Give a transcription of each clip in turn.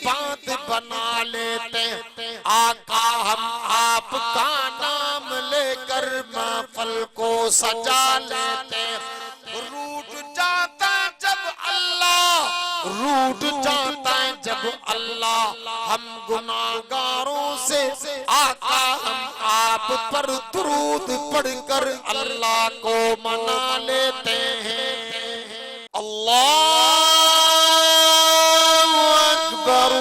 बात बना लेते, आका हम आपका नाम लेकर महफल को सजा लेते। रूठ जाता जब अल्लाह, रूठ जाता है जब अल्लाह हम गुनाहगारों से, आका हम आप पर दुरूद पढ़कर अल्लाह को मना लेते हैं। अल्लाहु अकबर,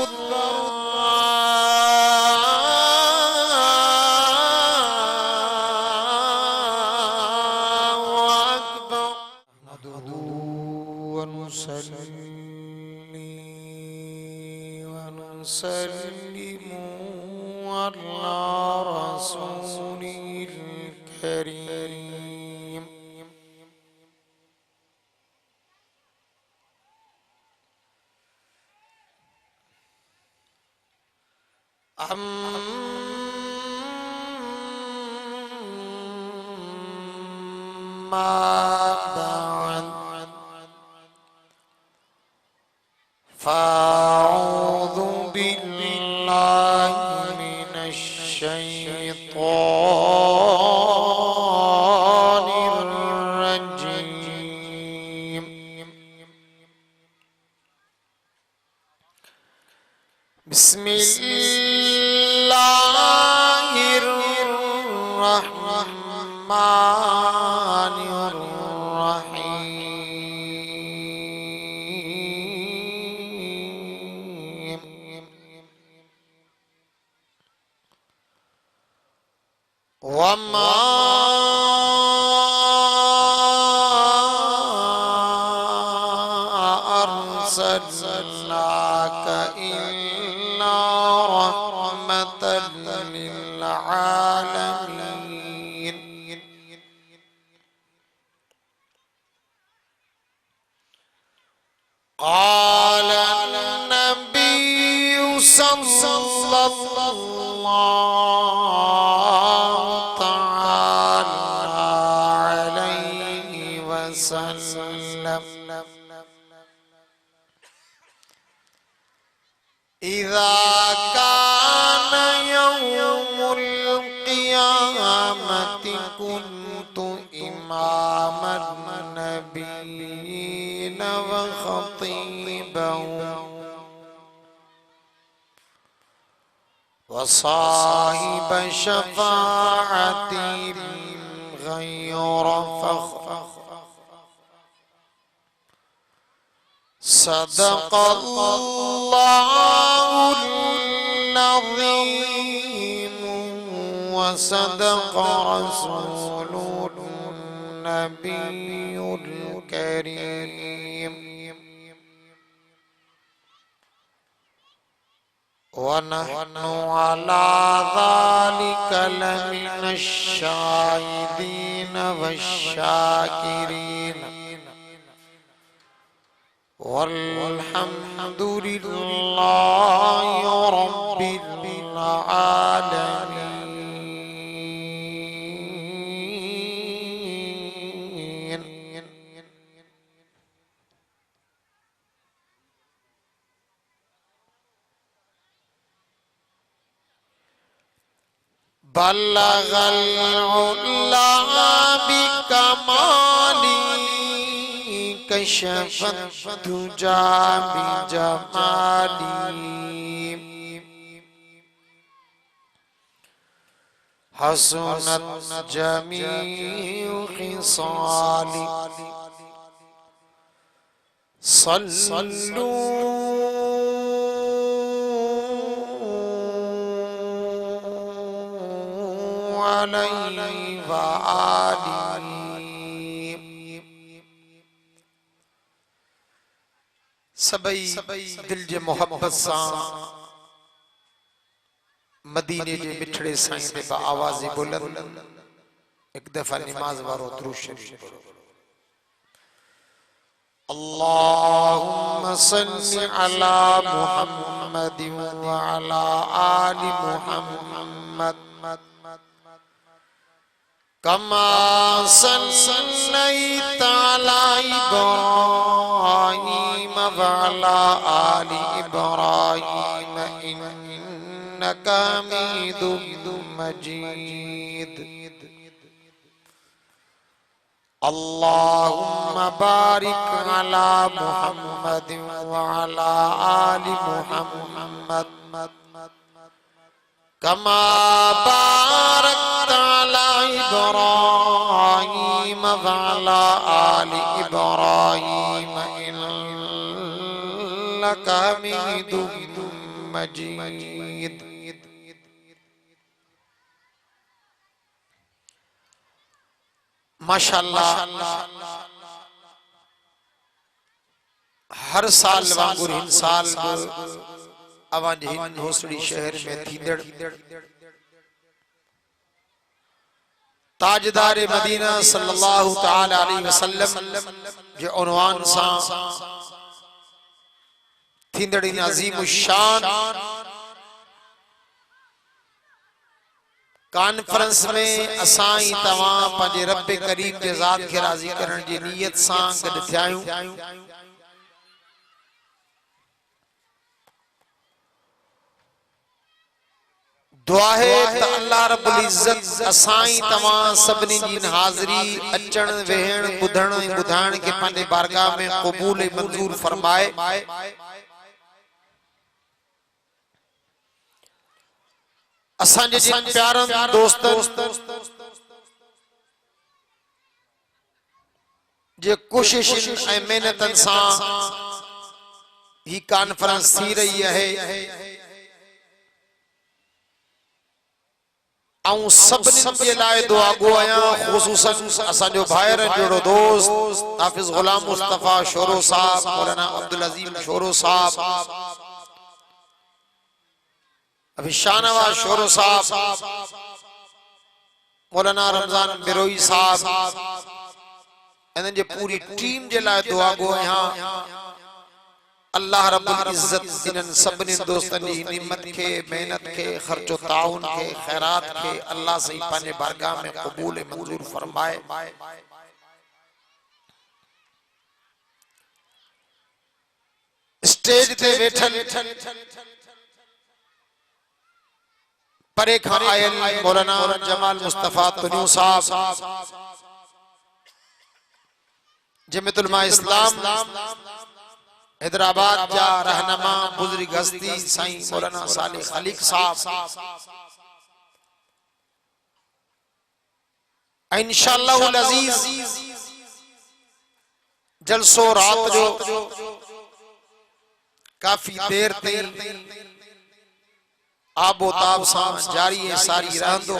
अल्लाहु अकबर। नहमदुहु व नुसल्ली व नुसल्लिमु अला रसूलिल करीम। अम्मा बाद फ़अऊज़ु बिल्लाहि मिनश शैतानिर रजीम। बिस्मिल्लाहिर रहमानिर रहीम। वमा अर्सलनाका इल्ला रहमतल लिल आलमीन। क़ाल नबिय्यु सल्लल्लाहु तआला अलैहि वसल्लम, इज़ा कान यौमुल क़ियामति कुन्तु इमामन नबिय्यीन व ख़तीबहum व साहिब शफ़ाअतिन ग़ैर फ़ख़्र। सदक़ल्लाहुल अज़ीम व सदक़ रसूलुन नबियुल करीम। व नहनु अला ज़ालिका लमिनश शाहिदीन वश्शाकिरीन वल्हम्दुलिल्लाहि रब्बिल आलमीन। बल्लगल उला बिकमाली कशफत दुजा बिजमाली। हसनत जमीउ खिसाली। सल्लू अलैहि व आलिहि। सबई दिल जे मोहब्बत सां मदीने जे मिठड़े साईं ते बा आवाज़ी बुलंद एक दफ़ा नमाज वारो दुरूद शरीफ पढ़ो। अल्लाहुम्मा सल्लि अला मुहम्मद व अला आलि मुहम्मद कमा सल्लैता अला इब्राहीम वअला आलि इब्राहीम इन्नका हमीदुम मजीद। अल्लाहुम्मा बारिक अला मुहम्मद वअला आलि मुहम्मद कमा बारकता अला इब्राहीम वअला आलि इब्राहीम इन्नका हमीदुम मजीद। माशाअल्लाह हर साल वांगुर हिन साल अवां जे हिन होसड़ी शहर में थींदड़ ताजदार मदीना सल्लल्लाहु तआला अलैहि वसल्लम जे उन्वान सां थींदड़ इन अजीम शान कॉन्फ्रेंस में असाई तवां पंहिंजे रब करीम जे ज़ात खे राज़ी करण जी नियत सां गॾु थिया आहियूं। दुआ है त अल्लाह रब्बुल इज्जत असाई तवां सभिनी जी हाज़िरी अचण वेहण ॿुधण ऐं ॿुधाइण खे पंहिंजे बारगाह में क़बूल ऐं मंज़ूर फरमाए। असांजे जिन प्यारनि दोस्तनि जे कोशिशुनि ऐं महिनतनि सां ही कॉन्फ्रेंस थी रही है ऐं सभिनी जे लाइ दुआ गो आहियां। ख़ुसूसन असांजो भाइर जोड़ो दोस्त हाफिज़ गुलाम मुस्तफ़ा शोरो साहब, मौलाना अब्दुल अजीम शोरो साहब, अभी शाहनवाज शोरो साहब, मौलाना रमजान बिरोई साहब, इन्हनि जे पूरी टीम जे लाइ दुआ गो आहियां। अल्लाह रब्बुल इज्जत इन्हनि सभिनी दोस्तनि जी हिम्मत खे, मेहनत खे, खर्चो ताउन खे, खैरात खे अल्लाह सही पंहिंजे बारगाह में क़बूल ऐं मंज़ूर फरमाए। स्टेज ते वेठल परे खां आयल मौलाना जमाल मुस्तफ़ा तुनियो साहब, जमियतुल इस्लाम हैदराबाद जा रहनुमा बुजुर्ग हस्ती साईं मौलाना सालिह खलीक साहब, इंशाअल्लाहुल अजीज जलसो रात जो काफी देर तक आबो ताब सां जारी ऐं सारी रहंदो।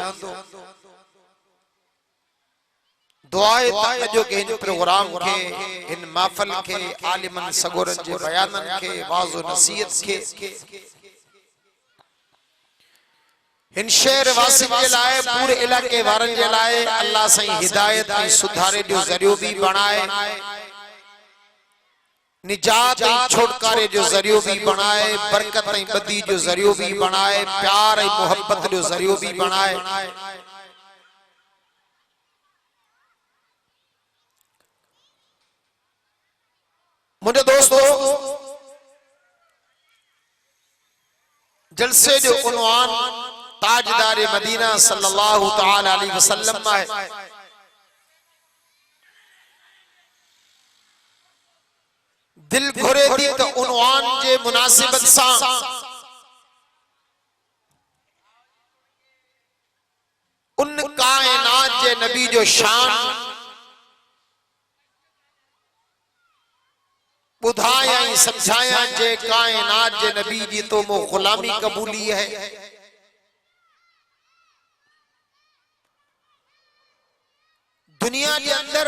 दुआए अजो के इन प्रोग्राम के, इन महफिल के, आलिमन सगोरन जे बयानन के, वाज़ो नसीहत के इन शहर वासी के लाए, पूरे इलाके वारन जे लाए अल्लाह सही हिदायत ऐं सुधारे जो ज़रियो भी बनाए, निजात ऐं छुटकारे जो ज़रियो भी बनाए, बरकत ऐं बदी जो ज़रियो भी बनाए, प्यार ऐं मोहब्बत जो ज़रियो भी बनाए। मुझे दोस्तों जलसे जो उन्वान ताजदार मदीना सल्लल्लाहु तआला अलैहि वसल्लम है। दिल घुरे थी तो उन्वान जे मुनासिबत सां उन कायनात जे नबी जो शान बुधाया समझाया जे कायनात जे नबी जी तो मो गुलामी कबूली है। दुनिया के अंदर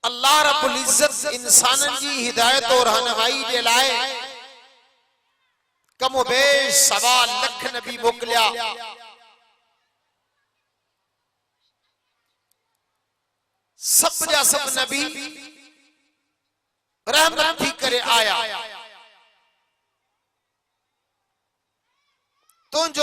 अल्लाह रब्बुल इज्जत इंसानन जी हिदायत और रहनुमाई जे लाए कमो बेश 1.25 लाख नबी मोकलिया। सब जा सब नबी रहमत थी करे आया। तो जो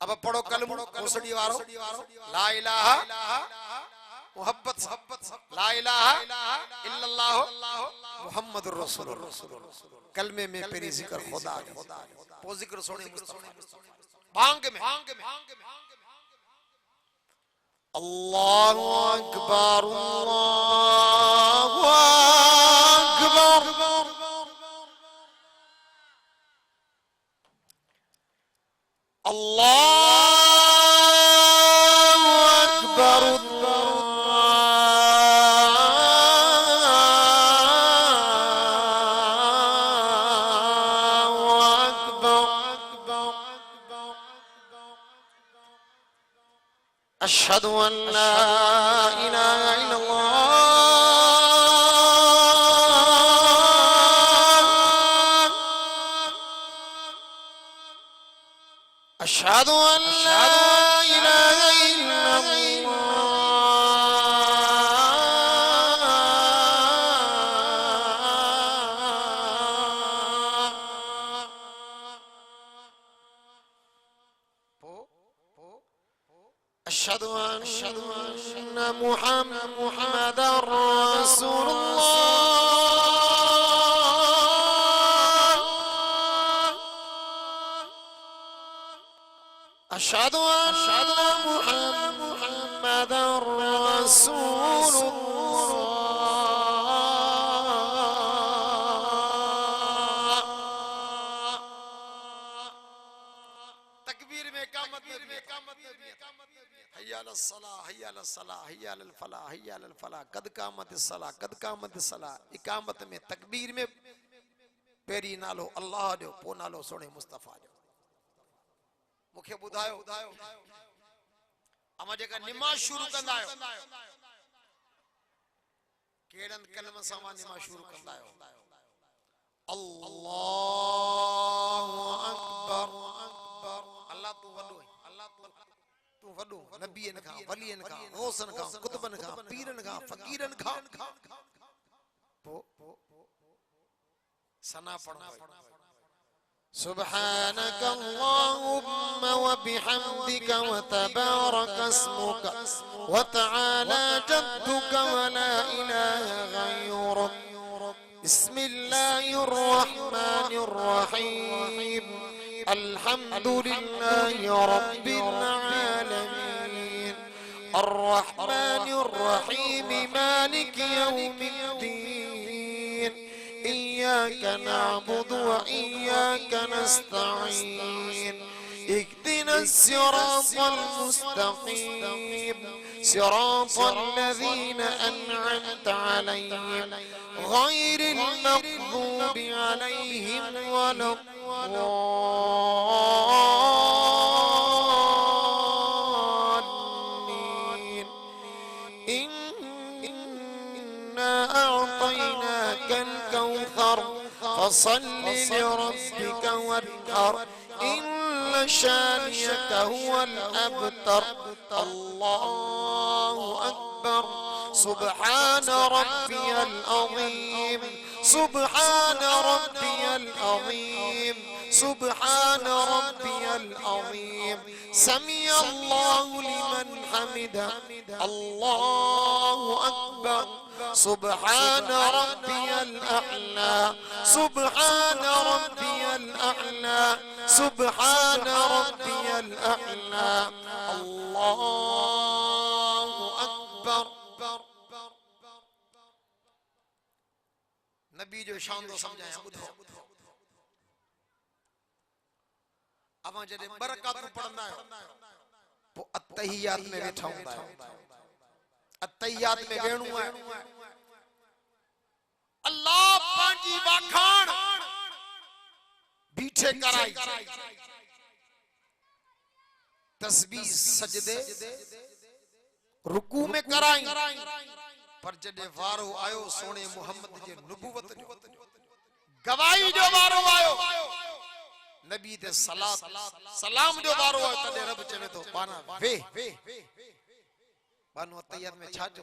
अब पढ़ो कलमो कोसड़ी वारो ला इलाहा मोहब्बत ला इलाहा इल्लल्लाह मुहम्मदुर रसूलुल्लाह। कलमे में पेरी जिक्र खुदा पो जिक्र सोने मुस्तफा भांग में अल्लाहु अकबर अल्लाहु अकबर अल्लाहु अकबर अल्लाहु अकबर अशहदु अन ला इलाहा इल्लल्लाह अशहदु अन ला इलाहा इल्लल्लाह अशहदु अन्न मुहम्मदर रसूलुल्लाह अशहदु अन्न मुहम्मदर रसूलुल्लाह। तकबीर में इकामत में हय्या अलस सलाह हय्या अलस सलाह हय्या अलल फलाह हय्या अलल फलाह कद कामतिस सलाह कद कामतिस सलाह। इकामत में तकबीर में पेरी नालो अल्लाह जो पो नालो सोने मुस्तफा जो मुखे बुधायो अमा जेका निमाज शुरू कंदा आयो केड़न कलम सां निमाज शुरू कंदा आयो अल्लाहु अकबर अल्लाह तू वडो अल्लाह तू वडो नबीन का वलियन का गौसन का कुतबन का पीरन का फकीरन का पो सना पढ़ो सुब्हानक अल्लाहुम्म व बिहम्दिक व तबारक अस्मुक व तआला जद्दुक व ला इलाहा गैरुक बिस्मिल्लाहिर रहमानिर रहीम अल्हम्दुलिल्लाहि रब्बिल आलमीन अर्रहमानिर रहीम मालिक यौमिद्दीन इय्याक नअबुदु व इय्याक नस्तईन इहदिनस सिरातल मुस्तकीम सिरातल लज़ीना अन'अमत अलैहिम गैरिल मग़दूबि अलैहिम वलद्दाल्लीन इन्ना अअतैनाकल कौसर फसल्लि लिरब्बिक वन्हर इन्न शानियक हुवल अबतर। अल्लाहु अकबर सुब्हान रब्बियल अज़ीम सुब्हान रब्बियल अज़ीम सुब्हान रब्बियल अज़ीम समिअ अल्लाहु लिमन हमिदा अल्लाहु अकबर सुब्हान रब्बियल अअला सुब्हान रब्बियल अअला सुब्हान रब्बियल अअला अल्लाहु अकबर। नबी जो शान तो समझाया बुधो अब जदे बरकत पढ़ंदा है तो अत्तहियात में बैठा हुंदा है अत्तहियात में वेणु है अल्लाह पांजी वाखाण बीठे कराई तस्बीह सजदे रुकू में कराई पर जदे वारो आयो सोने मोहम्मद जे नबूवत जो गवाही जो वारो आयो नबी ते सलात सलाम जो वारो आयो तदे रब चवे तो बाना वे बानो तैयार में छा जो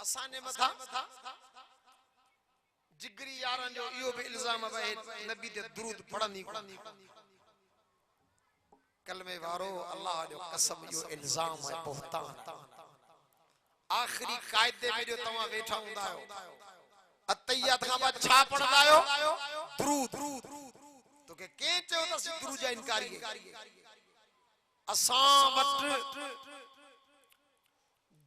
असांजे मथा जिगरी यारन जो इहो भी इल्जाम आहे नबी ते दुरूद पढ़नी कलमे वारो अल्लाह जो कसम यो इल्जाम है बहतान आखिरी कायदे में जो तवा वेठा हुंदा आयो अतैयात खां बाद छा पढ़ंदा आयो दुरूद तो के चयो त दुरूद जा इनकारी असां वट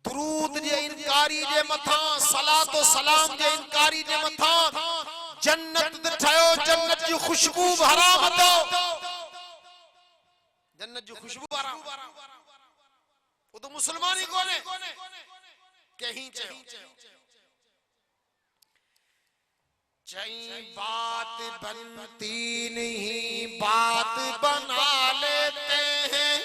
दुरूद जे इनकारी जे मथा सलातो सलाम जे इनकारी जे मथा जन्नत ठायो जन्नत जी खुशबू हराम दो जन्नत जी खुशबू हराम वो तो मुसलमान ही कोने कहीं चयो चई बात बनती नहीं बात बना लेते हैं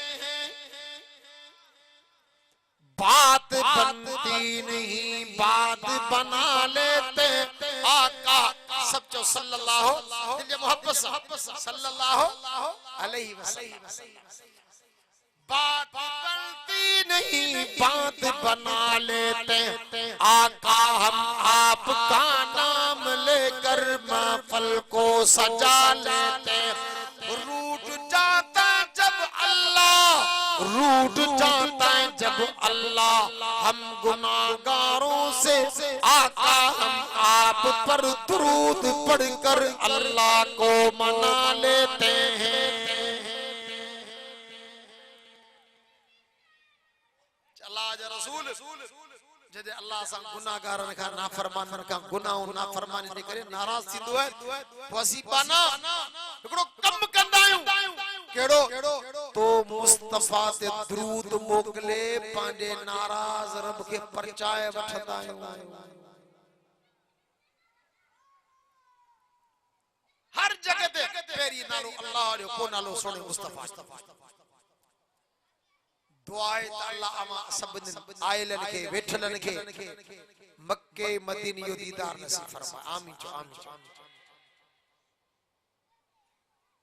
बात बनती नहीं बात बना लेते आका सब जो सल्लल्लाहु दिल मोहब्बत सल्लल्लाहु अलैहि वसल्लम बात बनती नहीं बात बना लेते आका हम आपका नाम लेकर महफिल को सजा लेते रूठ जाता जब अल्लाह रूठ जाता है जब अल्लाह हम गुनाहगारों से आका हम आप पर दुरूद पढ़कर अल्लाह को मना लेते हैं चला जा रसूल जदे अल्लाह सा गुनाहगारन का नाफरमानन का गुनाह नाफरमानी ने करे नाराज थींदो है वसी पाना एकड़ो कम कंदा आयूं केड़ो तो मुस्तफा ते दुरूद मोकले पांडे नाराज रब के परचाए वठंदा आयूं हर जगह ते पेरी नालो अल्लाह जो को नालो सोने मुस्तफा दुआए त अल्लाह अमा सबन आयलन के वेठलन के मक्के मदीने यो दीदार नसीब फरमाए आमीन जो आमीन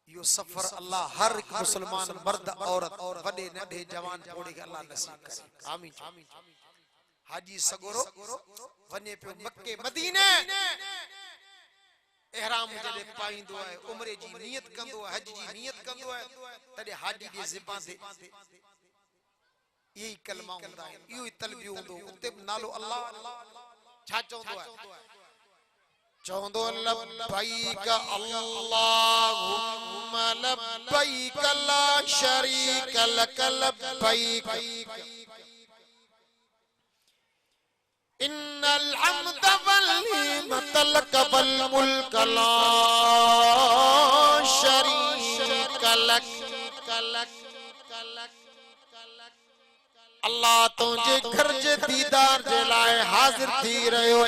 यो सफर अल्लाह हर मुसलमान मर्द औरत वडे नढे जवान थोड़े के अल्लाह नसीब करे आमीन हाजी सगोरो वने पे मक्के मदीने इहराम जदे पाइंदो है उम्रे जी नियत कंदो है हज जी नियत कंदो है तडे हाजी दी ज़बान ते यही कलमा हुंदा है यो तलबी हुंदो उते नालो अल्लाह छा चोंदो है चौंदो लब्बैक अल्लाहुम्मा लब्बैक ला शरीक लक लब्बैक इन्नल हम्द वल निअमत लक वल मुल्क ला शरीक लक अल्लाह तुझे घर जे दीदार जे लाए हाजिर थी रहो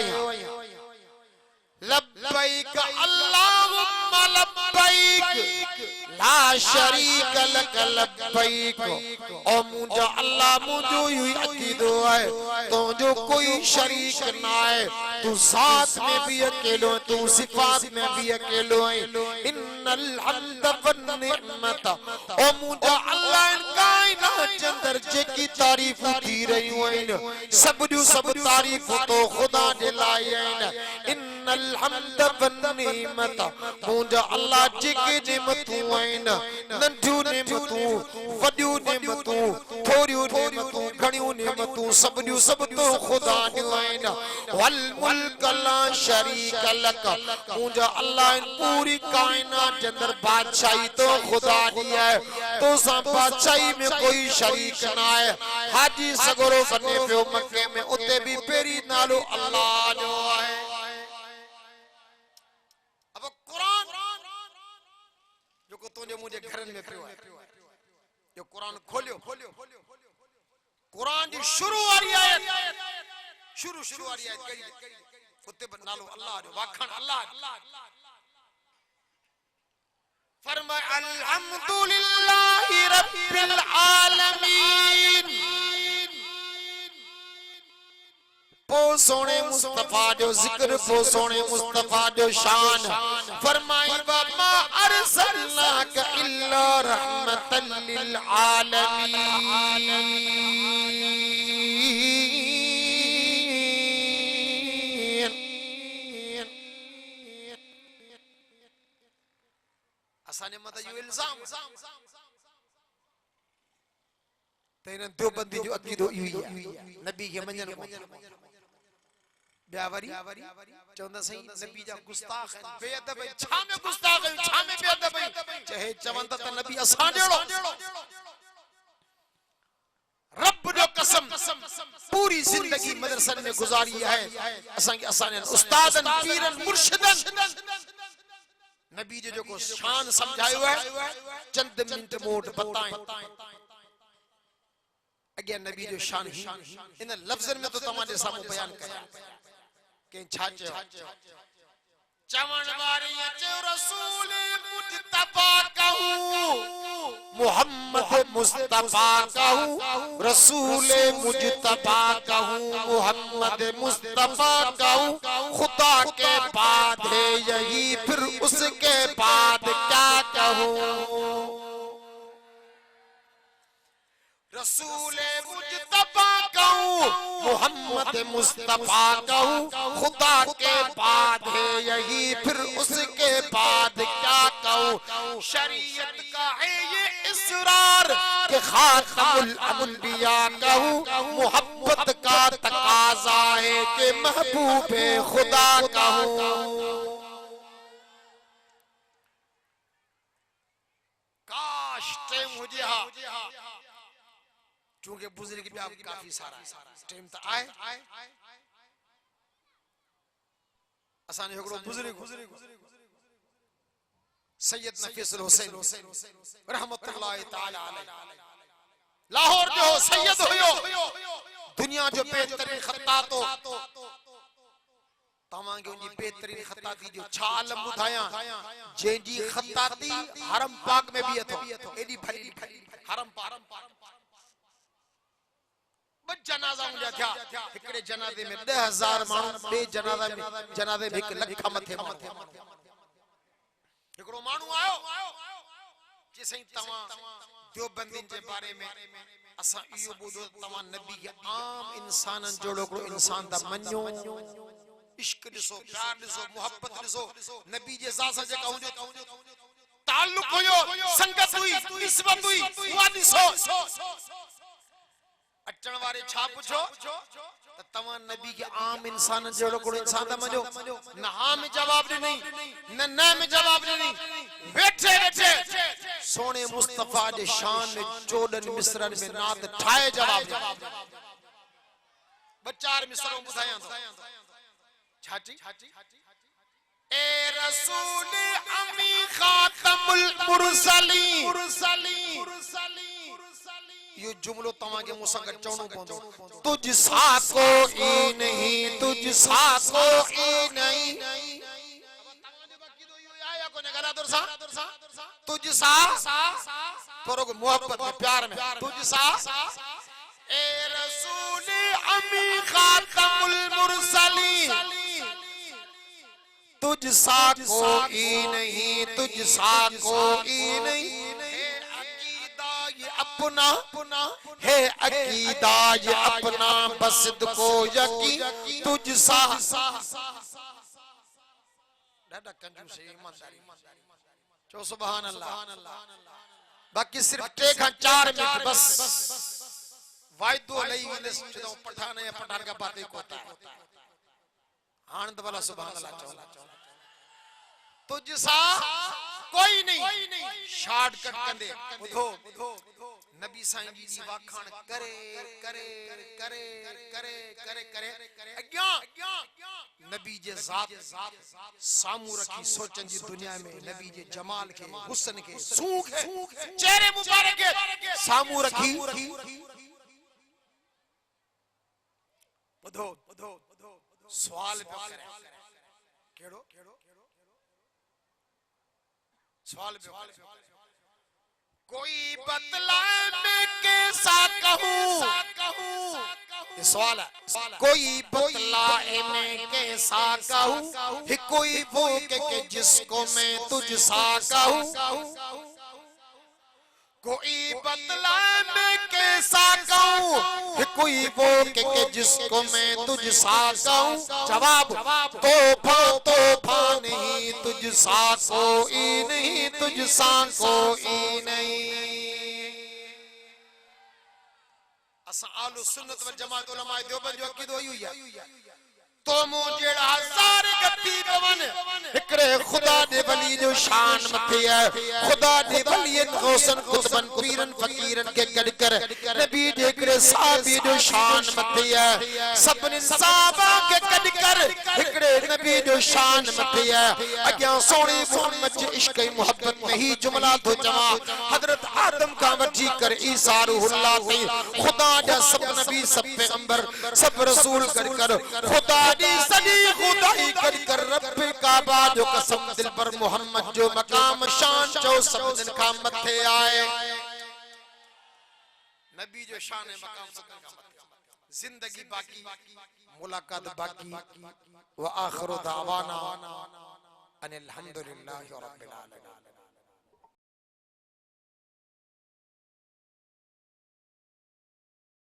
लब्बैक अल्लाहुम्मा लब्बैक ला शरीक लक लब्बैक ओ मुझा अल्लाह मुझो ही अकीदो है तो जो कोई शरीक ना है तू साथ में भी अकेलो है तू सिफात में भी अकेलो है इन्नल हम्द वन निअमत ओ मुझा अल्लाह कायनात चंदर जे की तारीफ थी रही हैं सब जो सब तारीफ तो खुदा दे लाए हैं इन्नल हम्द वन निअमत मुझा अल्लाह जे के नेमतूं हैं नंढियूं नेमतूं वॾियूं नेमतूं थोड़ियूं नेमतूं घणियूं नेमतूं सब जो सब तो खुदा ॾियूं आहिनि वल मुल्क ला शरीक लक मुझा अल्लाह इन पूरी कायनात के अंदर बादशाही तो खुदा दी है तो सा बादशाही में कोई शरीक ना है हाजी सगोरो बने पे मक्के में उते भी पेरी नालो अल्लाह जो है अब कुरान जो जो तुझे मुझे घरन में पियो जो कुरान खोलियो कुरान जी शुरू वाली आयत शुरू वाली आयत कही उते नालो अल्लाह जो वाखण अल्लाह फरमाए अल्हम्दुलिल्लाहि रब्बिल आलमीन पो सोने मुस्तफा जो जिक्र पो सोने मुस्तफा जो शान फरमाई वमा अरसलनाका इल्ला रहमतल लिल आलमीन असाने मत यो इल्जाम तेन देवबंदी जो अकीदो ई नबी के मंजन ब्यावरी चौंदा सही नबी जा गुस्ताख है बेअदब छा में गुस्ताख है छा में बेअदब है चाहे चवंदा त नबी असा जेड़ो रब जो कसम पूरी जिंदगी मदरसन में गुजारी है असा के असाने उस्तादन पीरन मुर्शिदन नबी जो को शान समझायो है चंद मिनट मोट बताएं अगे नबी जो शान ही इन लफ्जन में तो तमारे सामने बयान कया के छाचे चवण वारी अचे रसूल मुजतबा कहूं मोहम्मद मुस्तफा कहूं रसूल मुजतबा कहूं मोहम्मद मुस्तफा कहूं खुदा के बाद है यही फिर उसके बाद क्या कहूं रसूल मुजतबा कहूं मोहम्मद मुस्तफा कहूं खुदा के बाद है यही फिर उसके बाद क्या कहूं शरीयत का है ये इसरार कि खातमुल अंबिया कहूं मोहब्बत का तकाजा है कि महबूबे खुदा कहूं काश टाइम हो जा चूंकि बुजुर्ग भी आप काफी सारा टाइम तो आए असाने एकड़ो बुजुर्ग सैयद नफीसुल हुसैन रहमतुल्लाह ताला अलैह लाहौर जो सैयद हुयो दुनिया जो बेहतरीन खत्तातो तमांगे उनकी बेहतरीन खत्ताती जो छालम बुधाया जेंजी खत्ताती हरम पाक में भी अथो एडी भली हरम पाक बच जनाजा मुझे क्या एकड़े जनाजे में 10,000 माण्हू बे जनाजे में 1 लख मथे एकड़ो माण्हू आयो जे सही तवा देवबंदिन जे बारे में असा इयो बुधो तवा नबी के आम इंसानन जोड़ो को इंसान दा मन्यो इश्क दिसो प्यार दिसो मोहब्बत दिसो नबी जे सासा जे कहूं जो ताल्लुक होयो संगत हुई निस्बत हुई वादी सो अचण वारे छा पुछो त तवा नबी के आम इंसान जेड़ो को इंसान दा मजो न हां में जवाब नहीं न में जवाब नहीं बैठे सोने मुस्तफा दे शान में 14 मिसरन में नात ठाए जवाब बचार मिसरों बुधाया तो छाटी ए रसूल अमी खातमुल मुरसलीन यो जुमलो तवा के मुसा का चौनो पौंदो तुझ सा कोई नहीं तुझ सा कोई नहीं तुझ सा थोड़ा को मोहब्बत में प्यार में तुझ सा ए रसूल अमी खातमुल मुरसलीन तुझ सा कोई नहीं तुझ सा कोई नहीं अपना है अकीदा ये अपना बस को यकीन तुझ सा डाडा कंजूस ईमानदारी चो सुभान अल्लाह बाकी सिर्फ 4 मिनट बस वायदो लई विलस जो पठान या पठान का बातें कोता आनंद वाला सुभान अल्लाह चो तुझ सा कोई नहीं शॉर्टकट कंदे बुधो नबी साईं जी दी वाखाण करे करे करे करे करे करे अग्या नबी जे ज़ात सामू रखी सोचन जी दुनिया में नबी जे जमाल के हुस्न के सूख है चेहरे मुबारक के सामू रखी बुधो सवाल पे करे केड़ो सवाल पे कोई बतलाए मैं कैसा कहूँ सवाल है कोई बतलाए मैं कैसा कहूँ कोई वो के जिसको मैं तुझसा कहूँ कोई बतलाए मैं कैसा कहूँ कोई वो के जिसको मैं तुझसा कहूँ जवाब तोहफा नहीं तुझसा कोई नहीं तुझसा कोई नहीं असा आलू सुन्नत व जमात उलमा देवबंद जो अकीदो हुई है तो मुझे हजार गति पवन इकरे खुदा दे वली जो शान मथे है खुदा दे वली गौसन कुतबन पीरन फकीरन के गड कर नबी दे करे साहबी जो शान मथे है सबने साहबा के गड कर इकरे नबी जो शान मथे है अग्या सोने मोहम्मद जे इश्क मोहब्बत में ही जुमला तो जमा हजरत आदम का वठी कर ईसा रूहुल्लाह थे खुदा जा सब नबी सब पैगंबर सब रसूल कर खुदा सदी खुदाई कर रब काबा जो कसम दिल पर मोहम्मद जो मकाम शान जो सब दिन का मथे आए नबी जो शान मकाम सब दिन का जिंदगी बाकी मुलाकात बाकी व आखिर दावाना अनिल हम्दुलिल्लाहि रब्बिल आलमीन।